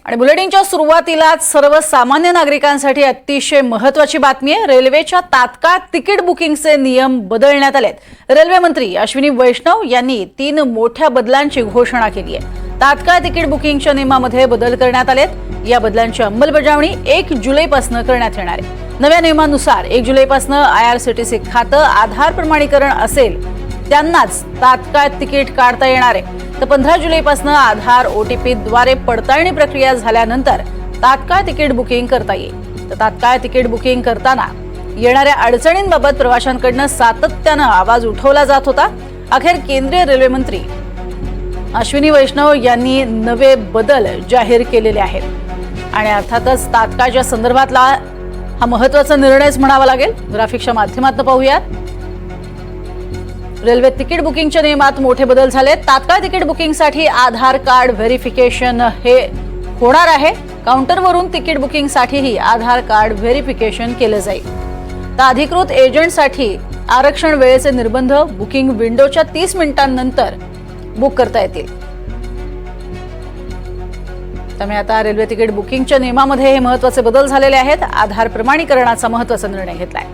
आणि बुलेटिनच्या सुरुवातीलाच सर्वसामान्य नागरिकांसाठी अतिशय महत्त्वाची बातमी आहे। रेल्वेच्या तात्काळ तिकीट बुकिंगचे नियम बदलण्यात आलेत। रेल्वे मंत्री अश्विनी वैष्णव यांनी 3 मोठ्या बदलांची घोषणा केली आहे। तात्काळ तिकीट बुकिंगच्या नियमामध्ये बदल करण्यात आलेत। या बदलांची अंमलबजावणी 1 जुलैपासून करण्यात येणार आहे। नव्या नियमानुसार 1 जुलैपासून IRCTC खातं आधार प्रमाणीकरण असेल त्यांनाच तात्काळ तिकीट काढता येणार आहे। तर 15 जुलैपासून आधार OTP द्वारे पडताळणी प्रक्रिया झाल्यानंतर तात्काळ तिकीट बुकिंग करता येईल। तर तात्काळ तिकीट बुकिंग करताना येणाऱ्या अडचणींबाबत प्रवाशांकडून सातत्याने आवाज उठवला जात होता। अखेर केंद्रीय रेल्वे मंत्री अश्विनी वैष्णव यांनी नवे बदल जाहीर केलेले आहेत आणि अर्थातच तात्काळच्या संदर्भातला हा महत्त्वाचा निर्णयच म्हणावा लागेल। ग्राफिक्सच्या माध्यमातून पाहूयात। रेल्वे तिकीट बुकिंगच्या नियमात मोठे बदल झाले। तात्काळ तिकीट बुकिंगसाठी आधार कार्ड व्हेरिफिकेशन हे होणार आहे। काउंटरवरून तिकीट बुकिंगसाठीही आधार कार्ड व्हेरिफिकेशन केले जाईल। तर अधिकृत एजंटसाठी आरक्षण वेळेचे निर्बंध बुकिंग विंडोच्या 30 मिनिटांनंतर बुक करता येतील। त्यामुळे आता रेल्वे तिकीट बुकिंगच्या नियमामध्ये हे महत्त्वाचे बदल झालेले आहेत। आधार प्रमाणीकरणाचा महत्त्वाचा निर्णय घेतलाय।